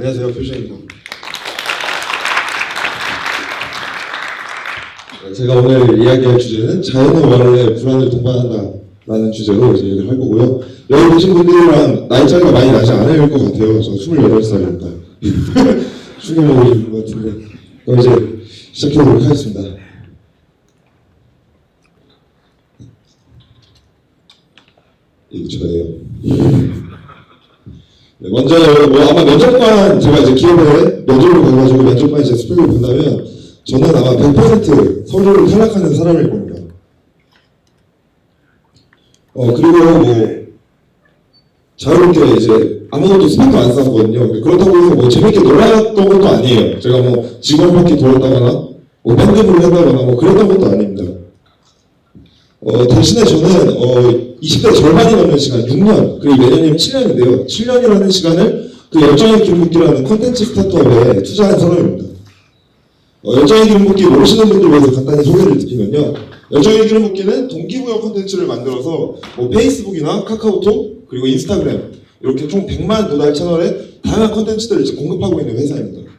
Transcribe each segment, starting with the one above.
안녕하세요, 표시입니다. 제가 오늘 이야기할 주제는 자연의 원래 불안을 동반한다라는 주제로 이제 얘기를 할 거고요. 여기 계신 분들이랑 나이 차이가 많이 나지 않을 것 같아요. 저 28살입니다. 중요하고 계신 것 같은데 그럼 이제 시작해보도록 하겠습니다. 이거 저예요. 네, 먼저 아마 면접관 제가 이제 기업에 면접을 가가지고 면접관 이제 스펙을 본다면 저는 아마 100% 서류를 탈락하는 사람일 겁니다. 그리고 자유롭게 이제 아무것도 스펙도 안 쌓았거든요. 그렇다고 해서 재밌게 놀았던 것도 아니에요. 제가 직원 바퀴 돌았다거나 밴드부를 한다거나 그랬던 것도 아닙니다. 대신에 저는 20대 절반이 넘는 시간, 6년, 그리고 내년이면 7년인데요. 7년이라는 시간을 그 열정의 기름붓기라는 콘텐츠 스타트업에 투자한 사람입니다. 열정의 기름붓기 모르시는 분들 위해서 간단히 소개를 드리면요. 열정의 기름붓기는 동기부여 콘텐츠를 만들어서 페이스북이나 카카오톡, 그리고 인스타그램 이렇게 총 100만 도달 채널에 다양한 콘텐츠들을 이제 공급하고 있는 회사입니다.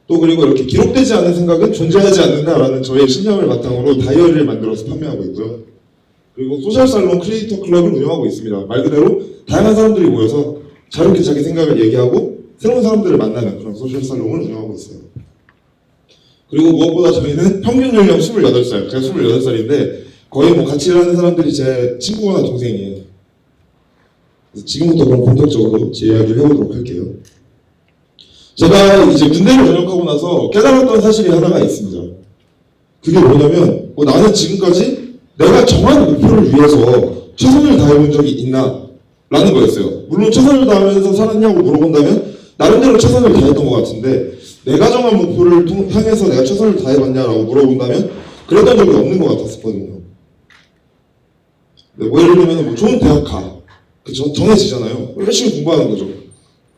또 그리고 이렇게 기록되지 않은 생각은 존재하지 않는다라는 저의 신념을 바탕으로 다이어리를 만들어서 판매하고 있고요. 그리고 소셜살롱 크리에이터 클럽을 운영하고 있습니다. 말 그대로 다양한 사람들이 모여서 자유롭게 자기 생각을 얘기하고 새로운 사람들을 만나는 그런 소셜살롱을 운영하고 있어요. 그리고 무엇보다 저희는 평균 연령 28살, 제가 28살인데 거의 같이 일하는 사람들이 제 친구나 동생이에요. 그래서 지금부터 그럼 본격적으로 제 이야기를 해보도록 할게요. 제가 이제 군대를 전역하고 나서 깨달았던 사실이 하나가 있습니다. 그게 뭐냐면 나는 지금까지 내가 정한 목표를 위해서 최선을 다해본 적이 있나? 라는 거였어요. 물론 최선을 다하면서 살았냐고 물어본다면 나름대로 최선을 다했던 것 같은데 내가 정한 목표를 향해서 내가 최선을 다해봤냐라고 물어본다면 그랬던 적이 없는 것 같았었거든요. 네, 예를 들면 좋은 대학 가. 정해지잖아요. 열심히 공부하는 거죠.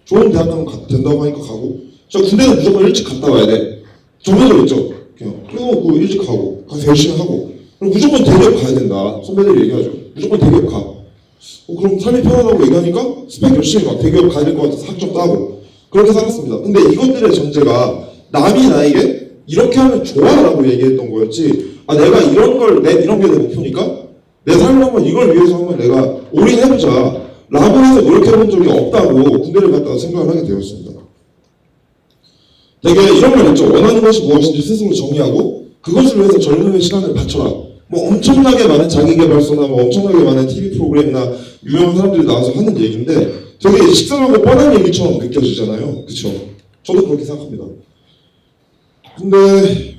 좋은 대학 가면 된다고 하니까 가고 저 군대는 무조건 일찍 갔다 와야 돼. 정해져 있죠. 그리고 일찍 가고 가서 열심히 하고 무조건 대기업 가야 된다. 선배들이 얘기하죠. 무조건 대기업 가. 그럼 삶이 편하다고 얘기하니까 스펙 열심히 대기업 가야 될 것 같아서 학점 따고 그렇게 살았습니다. 근데 이것들의 전제가 남이 나에게 이렇게 하면 좋아라고 얘기했던 거였지 내가 이런 게 내 목표니까 내 삶을 한번 이걸 위해서 한번 내가 올인해보자 라고 해서 노력해본 적이 없다고 군대를 갔다가 생각을 하게 되었습니다. 되게 이런 말 있죠. 원하는 것이 무엇인지 스스로 정의하고 그것을 위해서 젊음의 시간을 바쳐라. 엄청나게 많은 자기계발서나 엄청나게 많은 TV 프로그램이나 유명한 사람들이 나와서 하는 얘기인데 되게 식상하고 뻔한 얘기처럼 느껴지잖아요. 그쵸? 저도 그렇게 생각합니다. 근데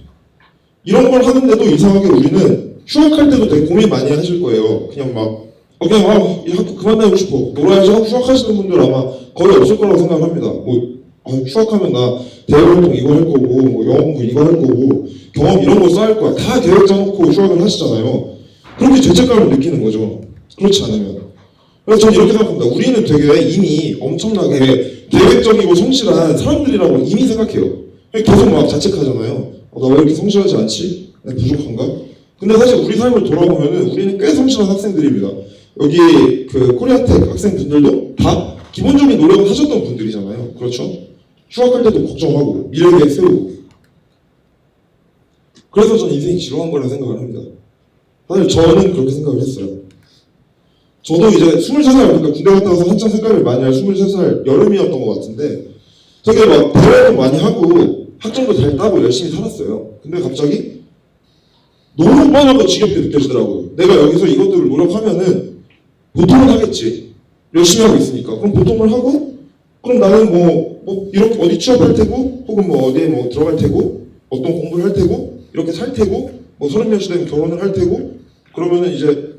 이런 걸 하는데도 이상하게 우리는 휴학할 때도 되게 고민 많이 하실 거예요. 그냥 이 학교 그만 다니고 싶어. 놀아야지 하고 휴학하시는 분들 아마 거의 없을 거라고 생각합니다. 휴학하면 나 대외활동 이거 할 거고 영어 공부 이거 할 거고 경험 이런 거 쌓을 거야. 다 계획 짜놓고 휴학을 하시잖아요. 그렇게 죄책감을 느끼는 거죠. 그렇지 않으면. 그래서 저는 이렇게 생각합니다. 우리는 되게 이미 엄청나게 계획적이고 성실한 사람들이라고 이미 생각해요. 계속 자책하잖아요. 나 왜 이렇게 성실하지 않지? 나 부족한가? 근데 사실 우리 삶을 돌아보면은 우리는 꽤 성실한 학생들입니다. 여기 코리아텍 학생분들도 다 기본적인 노력을 하셨던 분들이잖아요. 그렇죠? 휴학할 때도 걱정하고 미래 계획 세우고 그래서 저는 인생이 지루한 거라 생각을 합니다. 사실 저는 그렇게 생각을 했어요. 저도 이제 23살, 그러니까 군대 갔다 와서 한창 생각을 많이 할 23살 여름이었던 것 같은데 되게 대회도 많이 하고 학점도 잘 따고 열심히 살았어요. 근데 갑자기 너무 뻔하고 지겹게 느껴지더라고요. 내가 여기서 이것들을 노력하면은 보통은 하겠지. 열심히 하고 있으니까. 그럼 보통을 하고 그럼 나는 이렇게 어디 취업할 테고 혹은 어디에 들어갈 테고 어떤 공부를 할 테고 이렇게 살 테고 30년씩 되면 결혼을 할 테고 그러면은 이제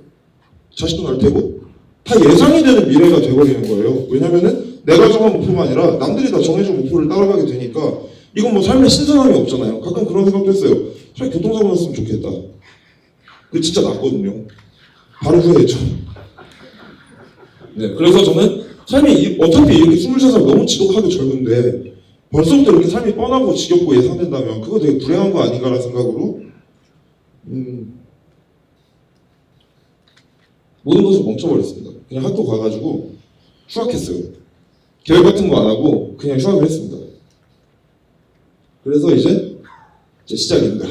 자식도 낳을 테고 다 예상이 되는 미래가 돼버리는 거예요. 왜냐면은 내가 정한 목표가 아니라 남들이 다 정해준 목표를 따라가게 되니까 이건 삶에 신선함이 없잖아요. 가끔 그런 생각도 했어요. 차라리 교통사고 났으면 좋겠다. 그게 진짜 낫거든요. 바로 후회했죠. 네, 그래서 저는 삶이 어차피 이렇게 23살 너무 지독하게 젊은데 벌써부터 이렇게 삶이 뻔하고 지겹고 예상된다면 그거 되게 불행한 거 아닌가라는 생각으로 모든 것을 멈춰버렸습니다. 그냥 학교 가가지고 휴학했어요. 계획 같은 거 안 하고 그냥 휴학을 했습니다. 그래서 이제 시작입니다.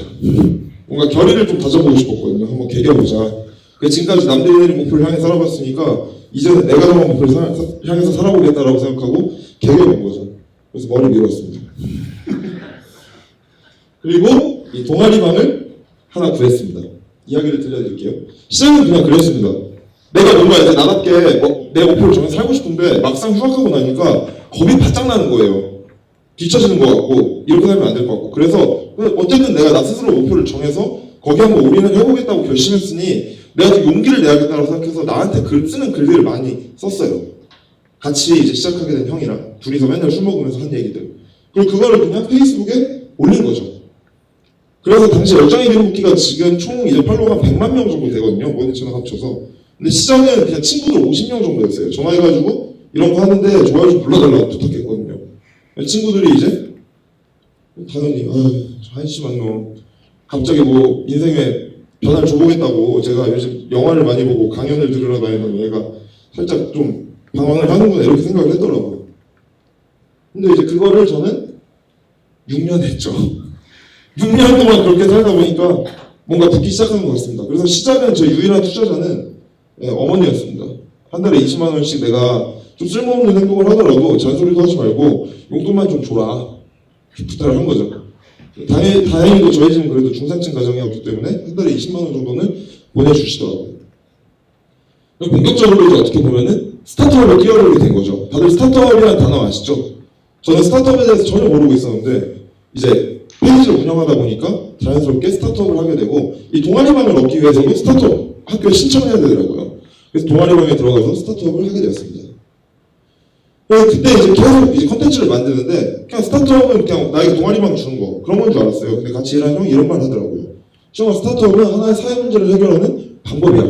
뭔가 결의를 좀 다져보고 싶었거든요. 한번 개겨보자. 지금까지 남들이 내린 목표를 향해 살아봤으니까 이제는 내가 정한 목표를 향해서 살아보겠다라고 생각하고 개겨본 거죠. 그래서 머리 밀었습니다. 그리고 이 동아리방을 하나 구했습니다. 이야기를 들려드릴게요. 시작은 그냥 그랬습니다. 내가 뭔가 이제 나답게 내 목표를 정해서 살고 싶은데 막상 휴학하고 나니까 겁이 바짝 나는 거예요. 뒤처지는 것 같고 이렇게 하면 안 될 것 같고 그래서 어쨌든 내가 나 스스로 목표를 정해서 거기 한번 올인을 해보겠다고 결심했으니 내가 좀 용기를 내야겠다고 생각해서 나한테 쓰는 글들을 많이 썼어요. 같이 이제 시작하게 된 형이랑 둘이서 맨날 술 먹으면서 한 얘기들. 그리고 그거를 그냥 페이스북에 올린 거죠. 그래서 당시 열정의 기록기가 지금 총 이제 팔로워가 100만 명 정도 되거든요. 모든 채널 합쳐서. 근데 시작은 그냥 친구들 50명 정도였어요. 전화해가지고 이런 거 하는데 좋아요 좀 불러달라고 부탁했거든요. 친구들이 이제 당연히 저 한심한 놈 갑자기 뭐 인생에 변화를 줘보겠다고 제가 요즘 영화를 많이 보고 강연을 들으러 다니던 얘가 살짝 좀 방황을 하는구나 이렇게 생각을 했더라고요. 근데 이제 그거를 저는 6년 했죠. 6년 동안 그렇게 살다 보니까 뭔가 붙기 시작하는 것 같습니다. 그래서 시작은 제 유일한 투자자는 어머니였습니다. 한 달에 20만 원씩 내가 좀 쓸모없는 행동을 하더라도 잔소리도 하지 말고 용돈만 좀 줘라 부탁을 한 거죠. 다행히도 저희 집은 그래도 중산층 가정이었기 때문에 한 달에 20만 원 정도는 보내주시더라고요. 본격적으로 이제 어떻게 보면은 스타트업에 뛰어들게 된 거죠. 다들 스타트업이라는 단어 아시죠? 저는 스타트업에 대해서 전혀 모르고 있었는데 이제 페이지를 운영하다 보니까 자연스럽게 스타트업을 하게 되고 이 동아리방을 얻기 위해서도 스타트업 학교에 신청해야 되더라고요. 그래서 동아리방에 들어가서 스타트업을 하게 되었습니다. 그때 이제 계속 이제 컨텐츠를 만드는데 그냥 스타트업은 그냥 나에게 동아리방 주는 거 그런 건 줄 알았어요. 근데 같이 일하는 형이 이런 말 하더라고요. 정말 스타트업은 하나의 사회 문제를 해결하는 방법이야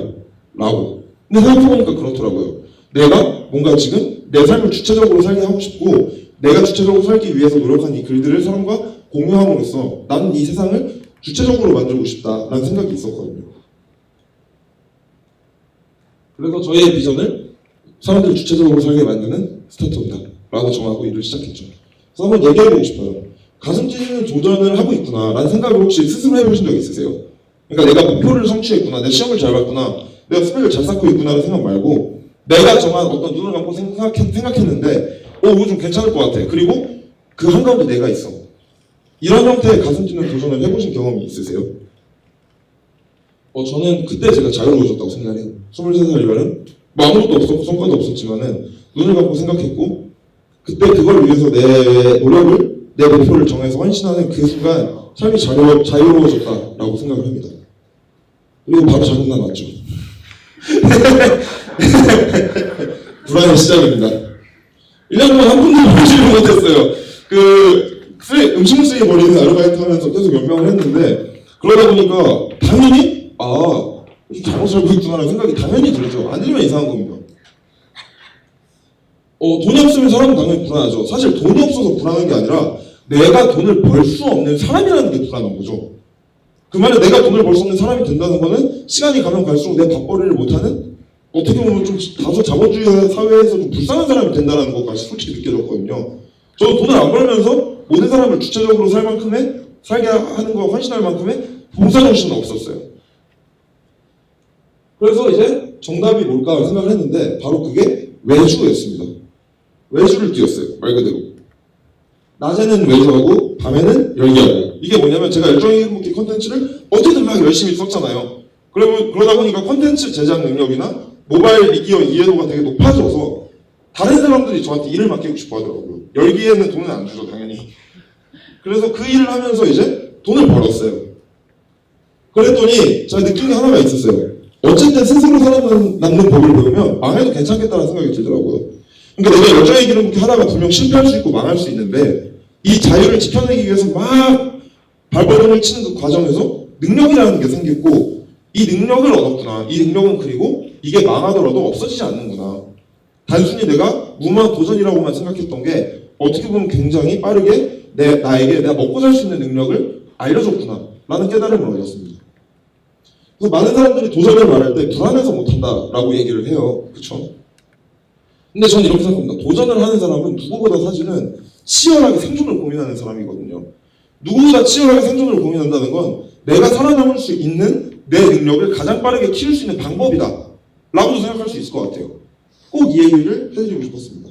라고. 근데 생각해보니까 그렇더라고요. 내가 뭔가 지금 내 삶을 주체적으로 살게 하고 싶고 내가 주체적으로 살기 위해서 노력한 이 글들을 사람과 공유함으로써 나는 이 세상을 주체적으로 만들고 싶다라는 생각이 있었거든요. 그래서 저희의 비전을 사람들을 주체적으로 살게 만드는 스타트업이다 라고 정하고 일을 시작했죠. 그래서 한번 얘기해보고 싶어요. 가슴 찢는 도전을 하고 있구나 라는 생각을 혹시 스스로 해보신 적 있으세요? 그러니까 내가 목표를 성취했구나, 내 시험을 잘 봤구나, 내가 스펙을 잘 쌓고 있구나 라는 생각 말고 내가 정한 어떤 눈을 감고 생각했는데 이거 좀 괜찮을 것 같아. 그리고 그 한가운데 내가 있어. 이런 형태의 가슴 찢는 도전을 해보신 경험이 있으세요? 저는 그때 제가 자유로워졌다고 생각해요. 23살이면은 뭐 아무것도 없었고 성과도 없었지만은 눈을 감고 생각했고 그때 그걸 위해서 내 노력을 내 목표를 정해서 헌신하는 그 순간 삶이 자유로워졌다라고 생각을 합니다. 그리고 바로 자금난 왔죠. 불안의 시작입니다. 1년 동안 한 푼도 벌지를 못했어요. 음식물 쓰레기 버리는 아르바이트 하면서 계속 연명을 했는데 그러다 보니까 당연히 좀 잘못 살고 있구나라는 생각이 당연히 들죠. 안 들면 이상한 겁니다. 돈이 없으면 사람은 당연히 불안하죠. 사실 돈이 없어서 불안한 게 아니라 내가 돈을 벌 수 없는 사람이라는 게 불안한 거죠. 그 말에 내가 돈을 벌 수 없는 사람이 된다는 거는 시간이 가면 갈수록 내 밥벌이를 못하는 어떻게 보면 좀 다소 자본주의 사회에서 좀 불쌍한 사람이 된다는 것까지 솔직히 느껴졌거든요. 저는 돈을 안 벌면서 모든 사람을 주체적으로 살게 하는 거 헌신할 만큼의 봉사정신은 없었어요. 그래서 이제 정답이 뭘까 생각을 했는데 바로 그게 외주였습니다. 외주를 띄웠어요. 말 그대로. 낮에는 외주하고 밤에는 열기하고. 이게 뭐냐면 제가 열정의 행복기 컨텐츠를 어쨌든 막 열심히 썼잖아요. 그러다 보니까 컨텐츠 제작 능력이나 모바일 미디어 이해도가 되게 높아져서 다른 사람들이 저한테 일을 맡기고 싶어 하더라고요. 열기에는 돈은 안 주죠, 당연히. 그래서 그 일을 하면서 이제 돈을 벌었어요. 그랬더니 제가 느낀 게 하나가 있었어요. 어쨌든 스스로 살아남는 법을 배우면 망해도 괜찮겠다는 생각이 들더라고요. 그러니까 내가 열정의 길을 하다가 분명 실패할 수 있고 망할 수 있는데 이 자유를 지켜내기 위해서 막 발버둥을 치는 그 과정에서 능력이라는 게 생겼고 이 능력을 얻었구나. 이 능력은 그리고 이게 망하더라도 없어지지 않는구나. 단순히 내가 무모한 도전이라고만 생각했던 게 어떻게 보면 굉장히 빠르게 나에게 내가 먹고 살 수 있는 능력을 알려줬구나 라는 깨달음을 얻었습니다. 그래서 많은 사람들이 도전을 말할 때 불안해서 못한다라고 얘기를 해요. 그쵸? 근데 저는 이렇게 생각합니다. 도전을 하는 사람은 누구보다 사실은 치열하게 생존을 고민하는 사람이거든요. 누구보다 치열하게 생존을 고민한다는 건 내가 살아남을 수 있는 내 능력을 가장 빠르게 키울 수 있는 방법이다 라고도 생각할 수 있을 것 같아요. 꼭 이 얘기를 해드리고 싶었습니다.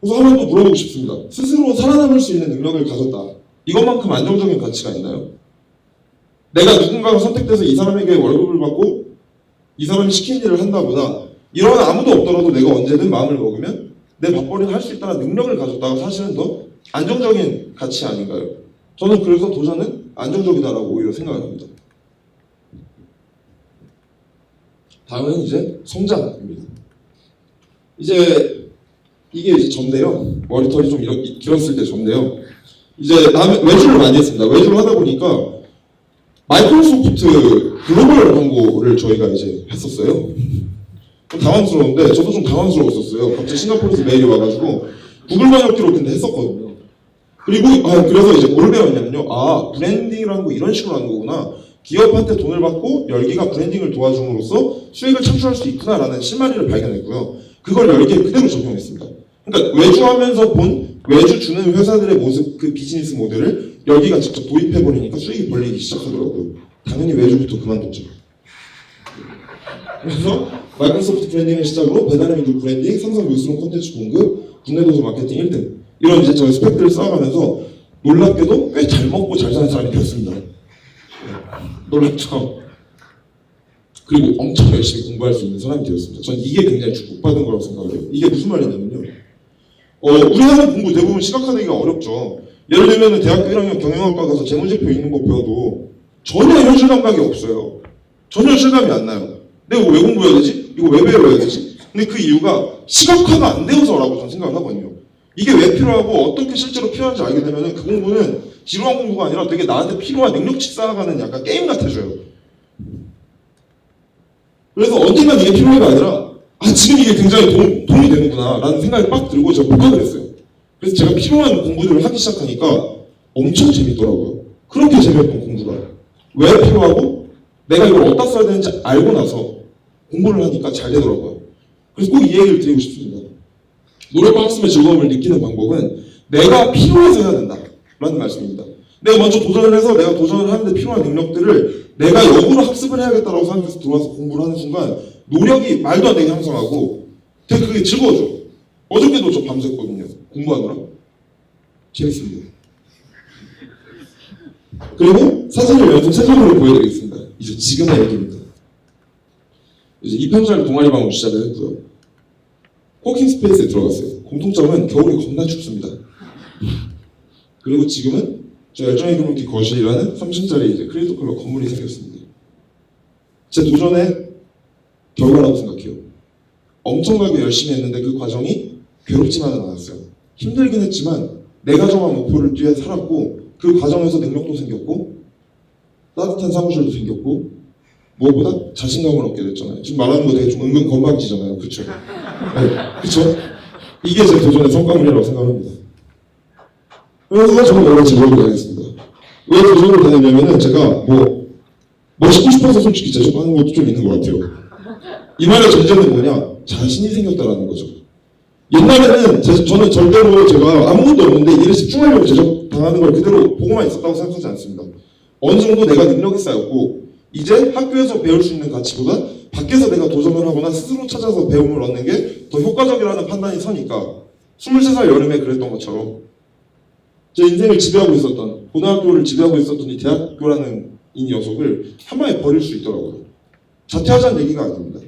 그래서 한 번 더 물어보고 싶습니다. 스스로 살아남을 수 있는 능력을 가졌다. 이것만큼 안정적인 가치가 있나요? 내가 누군가가 선택돼서 이 사람에게 월급을 받고 이 사람이 시킨 일을 한다보다 이런 아무도 없더라도 내가 언제든 마음을 먹으면 내 밥벌이를 할 수 있다는 능력을 가졌다가 사실은 더 안정적인 가치 아닌가요? 저는 그래서 도전은 안정적이다라고 오히려 생각을 합니다. 다음은 이제 성장입니다. 이제 이게 이제 전데요. 머리털이 좀 길었을 때 전데요. 이제 외주를 많이 했습니다. 외주를 하다 보니까 마이크로소프트 글로벌 광고를 저희가 이제 했었어요. 좀 당황스러운데 저도 좀 당황스러웠었어요. 갑자기 싱가포르에서 메일이 와가지고 구글 번역기로 근데 했었거든요. 그리고 그래서 이제 뭘 배웠냐면요. 브랜딩이라는 거 이런 식으로 하는 거구나. 기업한테 돈을 받고 열기가 브랜딩을 도와줌으로써 수익을 창출할 수 있구나라는 실마리를 발견했고요. 그걸 열기에 그대로 적용했습니다. 그러니까 외주하면서 본 외주 주는 회사들의 모습, 그 비즈니스 모델을 열기가 직접 도입해버리니까 수익이 벌리기 시작하더라고요. 당연히 외주부터 그만뒀죠. 그래서 마이크로소프트 브랜딩을 시작으로 배달의민족 브랜딩, 삼성 뉴스룸 콘텐츠 공급, 국내 도서 마케팅 1등 이런 이제 저희 스펙들을 쌓아가면서 놀랍게도 꽤 잘 먹고 잘 사는 사람이 되었습니다. 놀랍죠? 그리고 엄청 열심히 공부할 수 있는 사람이 되었습니다. 전 이게 굉장히 축복받은 거라고 생각을 해요. 이게 무슨 말이냐면요. 우리나라 공부 대부분 시각화되기가 어렵죠. 예를 들면 대학교 1학년 경영학과 가서 재무제표 읽는 거 배워도 전혀 현실 감각이 없어요. 전혀 실감이 안 나요. 내가 이거 왜 공부해야 되지? 이거 왜 배워야 되지? 근데 그 이유가 시각화가 안 되어서라고 저는 생각을 하거든요. 이게 왜 필요하고 어떻게 실제로 필요한지 알게 되면 그 공부는 지루한 공부가 아니라 되게 나한테 필요한 능력치 쌓아가는 약간 게임 같아져요. 그래서 언젠간 이게 필요해가 아니라 지금 이게 굉장히 도움이 되는구나 라는 생각이 빡 들고 제가 복학을 했어요. 그래서 제가 필요한 공부들을 하기 시작하니까 엄청 재밌더라고요. 그렇게 재미없던 공부가 왜 필요하고 내가 이걸 어디다 써야 되는지 알고 나서 공부를 하니까 잘 되더라고요. 그래서 꼭 이 얘기를 드리고 싶습니다. 노력만큼의 즐거움을 느끼는 방법은 내가 필요해서 해야 된다 라는 말씀입니다. 내가 먼저 도전을 해서 내가 도전을 하는데 필요한 능력들을 내가 역으로 학습을 해야겠다라고 생각해서 들어와서 공부를 하는 순간 노력이 말도 안 되게 향상하고 되게 그게 즐거워져. 어저께도 저 밤샜거든요. 공부하느라. 재밌습니다. 그리고 사진을 연속 3장으로 보여드리겠습니다. 이제 지금의 얘기입니다. 이제 이평장 동아리방으로 시작을 했고요. 코킹 스페이스에 들어갔어요. 공통점은 겨울이 겁나 춥습니다. 그리고 지금은 저 열정의 금융기 거실이라는 3층짜리 이제 크리에이터 클럽 건물이 생겼습니다. 제 도전의 결과라고 생각해요. 엄청나게 열심히 했는데 그 과정이 괴롭지만은 않았어요. 힘들긴 했지만 내가 정한 목표를 뒤에 살았고 그 과정에서 능력도 생겼고 따뜻한 사무실도 생겼고 무엇보다 자신감을 얻게 됐잖아요. 지금 말하는 거 되게 좀 은근 건방지잖아요. 그쵸? 네, 그쵸? 이게 제 도전의 성과물이라고 생각합니다. 그래서 저는 여러 가지 노력을 다녔습니다. 왜 도전을 다녔냐면은 제가 멋있고 싶어서 솔직히 제작하는 것도 좀 있는 것 같아요. 이 말의 전제는 뭐냐? 자신이 생겼다라는 거죠. 옛날에는 저는 절대로 제가 아무것도 없는데 일에 집중하려고 제작당하는 걸 그대로 보고만 있었다고 생각하지 않습니다. 어느 정도 내가 능력이 쌓였고 이제 학교에서 배울 수 있는 가치보다 밖에서 내가 도전을 하거나 스스로 찾아서 배움을 얻는 게 더 효과적이라는 판단이 서니까 23살 여름에 그랬던 것처럼 제 인생을 지배하고 있었던 고등학교를 지배하고 있었던 이 대학교라는 이 녀석을 한 방에 버릴 수 있더라고요. 자퇴하자는 얘기가 아닙니다.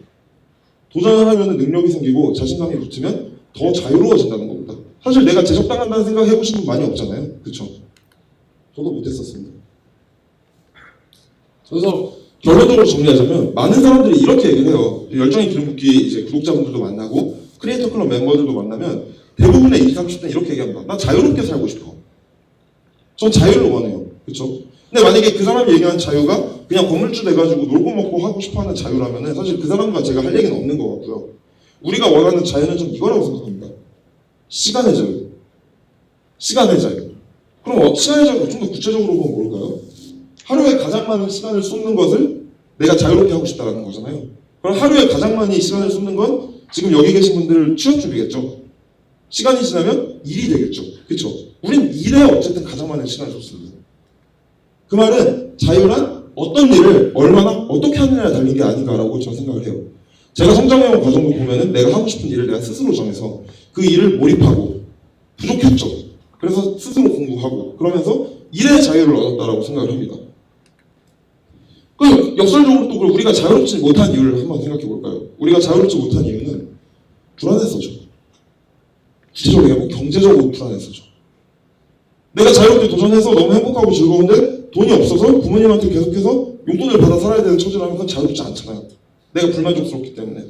도전을 하면 능력이 생기고 자신감이 붙으면 더 자유로워진다는 겁니다. 사실 내가 제적당한다는 생각 해보신 분 많이 없잖아요. 그쵸? 저도 못했었습니다. 그래서 결론적으로 정리하자면 많은 사람들이 이렇게 얘기를 해요. 열정의 기름붓기 이제 구독자분들도 만나고 크리에이터 클럽 멤버들도 만나면 대부분의 20, 30대는 이렇게 얘기합니다. 나 자유롭게 살고 싶어. 전 자유를 원해요. 그쵸? 근데 만약에 그 사람이 얘기하는 자유가 그냥 건물주 돼가지고 놀고 먹고 하고 싶어하는 자유라면은 사실 그 사람과 제가 할 얘기는 없는 것 같고요. 우리가 원하는 자유는 좀 이거라고 생각합니다. 시간의 자유. 시간의 자유. 그럼 시간의 자유가 좀 더 구체적으로 보면 뭘까요? 하루에 가장 많은 시간을 쏟는 것을 내가 자유롭게 하고 싶다는 거잖아요. 그럼 하루에 가장 많이 시간을 쏟는 건 지금 여기 계신 분들 취업 준비겠죠. 시간이 지나면 일이 되겠죠. 그렇죠? 우린 일에 어쨌든 가장 많은 시간을 줬습니다. 그 말은 자유란 어떤 일을 얼마나 어떻게 하느냐에 달린 게 아닌가라고 저는 생각을 해요. 제가 성장해온 과정도 보면은 내가 하고 싶은 일을 내가 스스로 정해서 그 일을 몰입하고 부족했죠. 그래서 스스로 공부하고 그러면서 일의 자유를 얻었다라고 생각을 합니다. 그 역설적으로 또 우리가 자유롭지 못한 이유를 한번 생각해 볼까요? 우리가 자유롭지 못한 이유는 불안해서죠. 구체적으로 얘기하면 경제적으로 불안해서죠. 내가 자유롭게 도전해서 너무 행복하고 즐거운데 돈이 없어서 부모님한테 계속해서 용돈을 받아 살아야 되는 처지를 하면 그건 자유롭지 않잖아요. 내가 불만족스럽기 때문에.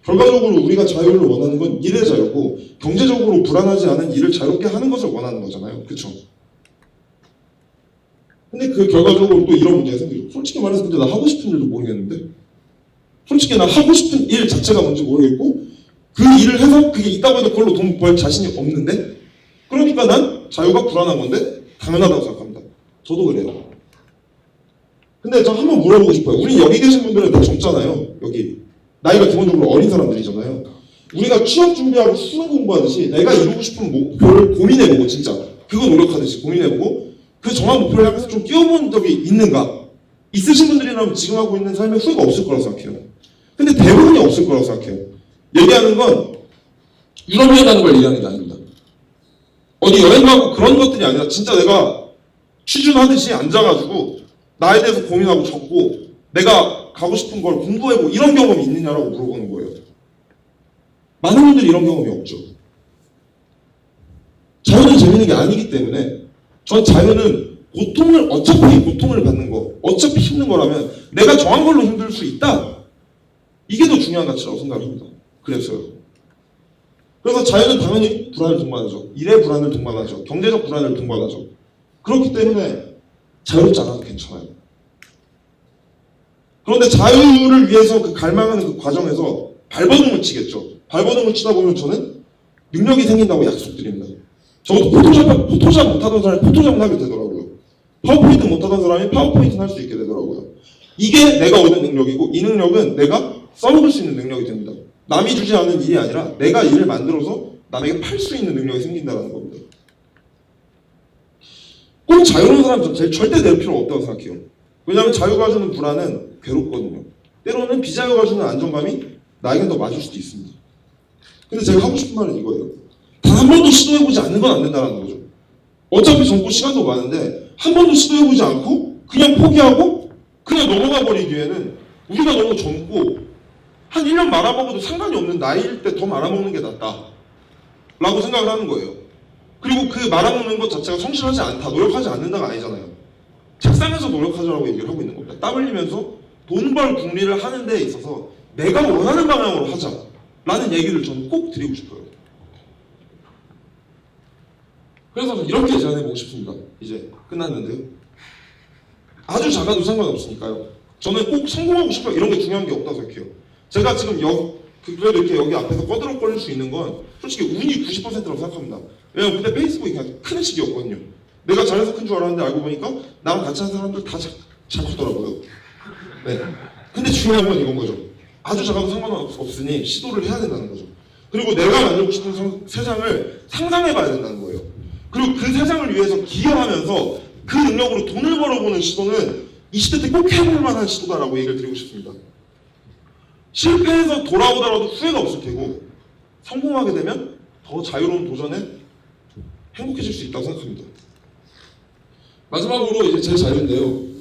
결과적으로 우리가 자유를 원하는 건 일의 자유고 경제적으로 불안하지 않은 일을 자유롭게 하는 것을 원하는 거잖아요. 그쵸? 근데 그 결과적으로 또 이런 문제가 생기죠. 솔직히 말해서 근데 나 하고 싶은 일도 모르겠는데 솔직히 나 하고 싶은 일 자체가 뭔지 모르겠고 그 일을 해서 그게 있다고 해도 그걸로 돈 벌 자신이 없는데 그러니까 난 자유가 불안한 건데 당연하다고 생각합니다. 저도 그래요. 근데 저 한번 물어보고 싶어요. 우리 여기 계신 분들은 다 젊잖아요. 여기 나이가 기본적으로 어린 사람들이잖아요. 우리가 취업 준비하고 수능 공부하듯이 내가 이루고 싶은 목표를 고민해보고 진짜 그거 노력하듯이 고민해보고 그 정한 목표를 향해서 좀 뛰어본 적이 있는가? 있으신 분들이라면 지금 하고 있는 삶에 후회가 없을 거라고 생각해요. 근데 대부분이 없을 거라고 생각해요. 얘기하는 건 유럽 여행 가는 걸 얘기하는 게 아닙니다. 어디 여행 가고 그런 것들이 아니라 진짜 내가 취준하듯이 앉아가지고 나에 대해서 고민하고 적고 내가 가고 싶은 걸 공부해보고 이런 경험이 있느냐라고 물어보는 거예요. 많은 분들이 이런 경험이 없죠. 자유는 재밌는 게 아니기 때문에 전 자유는 어차피 고통을 받는 거, 어차피 힘든 거라면 내가 정한 걸로 힘들 수 있다. 이게 더 중요한 가치라고 생각을 합니다. 그래서요. 그래서 자유는 당연히 불안을 동반하죠. 일의 불안을 동반하죠. 경제적 불안을 동반하죠. 그렇기 때문에 자유롭지 않아도 괜찮아요. 그런데 자유를 위해서 그 갈망하는 그 과정에서 발버둥을 치겠죠. 발버둥을 치다 보면 저는 능력이 생긴다고 약속드립니다. 적어도 포토샵 못하던 사람이 포토샵을 하게 되더라고요. 파워포인트 못하던 사람이 파워포인트는 할 수 있게 되더라고요. 이게 내가 얻은 능력이고 이 능력은 내가 써먹을 수 있는 능력이 됩니다. 남이 주지 않은 일이 아니라 내가 일을 만들어서 남에게 팔 수 있는 능력이 생긴다는 겁니다. 꼭 자유로운 사람은 절대 낼 필요가 없다고 생각해요. 왜냐하면 자유가 주는 불안은 괴롭거든요. 때로는 비자유가 주는 안정감이 나에겐 더 맞을 수도 있습니다. 근데 제가 하고 싶은 말은 이거예요. 단 한 번도 시도해보지 않는 건 안 된다는 거죠. 어차피 젊고 시간도 많은데 한 번도 시도해보지 않고 그냥 포기하고 그냥 넘어가 버리기에는 우리가 너무 젊고 한 1년 말아먹어도 상관이 없는 나이일 때 더 말아먹는 게 낫다 라고 생각을 하는 거예요. 그리고 그 말아먹는 것 자체가 성실하지 않다, 노력하지 않는다가 아니잖아요. 책상에서 노력하자라고 얘기를 하고 있는 겁니다. 땀 흘리면서 돈 벌 궁리를 하는 데 있어서 내가 원하는 방향으로 하자라는 얘기를 저는 꼭 드리고 싶어요. 그래서 저는 이렇게 제안해보고 싶습니다. 이제 끝났는데요. 아주 작아도 상관없으니까요. 저는 꼭 성공하고 싶어요. 이런 게 중요한 게 없다고 생각해요. 제가 지금 그래도 이렇게 여기 앞에서 꺼드럭거릴 수 있는 건 솔직히 운이 90%라고 생각합니다. 왜냐면 그때 페이스북이 그냥 큰 시기였거든요. 내가 잘해서 큰 줄 알았는데 알고 보니까 나랑 같이 한 사람들 다 잘 컸더라고요. 네. 근데 중요한 건 이건 거죠. 아주 작아도 상관없으니 시도를 해야 된다는 거죠. 그리고 내가 만들고 싶은 세상을 상상해봐야 된다는 거예요. 그리고 그 세상을 위해서 기여하면서 그 능력으로 돈을 벌어보는 시도는 20대 때 꼭 해볼 만한 시도다라고 얘기를 드리고 싶습니다. 실패해서 돌아오더라도 후회가 없을 테고 성공하게 되면 더 자유로운 도전에 행복해질 수 있다고 생각합니다. 마지막으로 이제 제 자유인데요.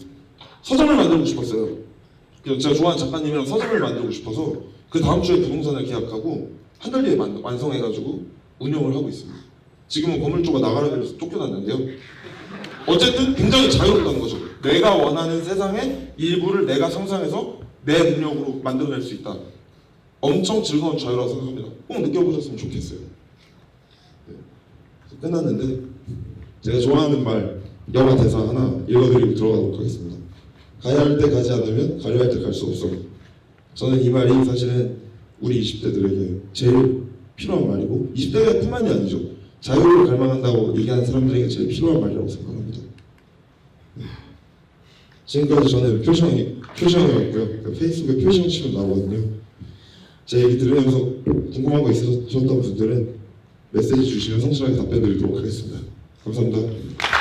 서점을 만들고 싶었어요. 제가 좋아하는 작가님이랑 서점을 만들고 싶어서 그 다음 주에 부동산을 계약하고 한 달 뒤에 완성해가지고 운영을 하고 있습니다. 지금은 건물주가 나가라 그래서 쫓겨났는데요. 어쨌든 굉장히 자유롭다는 거죠. 내가 원하는 세상의 일부를 내가 상상해서 내 능력으로 만들어낼 수 있다. 엄청 즐거운 자유라고 생각합니다. 꼭 느껴보셨으면 좋겠어요. 네. 끝났는데 제가 좋아하는 말 영화 대사 하나 읽어드리고 들어가도록 하겠습니다. 가야 할 때 가지 않으면 가려 할 때 갈 수 없어. 저는 이 말이 사실은 우리 20대들에게 제일 필요한 말이고 20대가 뿐만이 아니죠. 자유를 갈망한다고 얘기하는 사람들에게 제일 필요한 말이라고 생각합니다. 네. 지금까지 저는 표정이었고요. 페이스북에 표정 치면 나오거든요. 제 얘기 들으면서 궁금한 거 있으셨던 분들은 메시지 주시면 성실하게 답변 드리도록 하겠습니다. 감사합니다.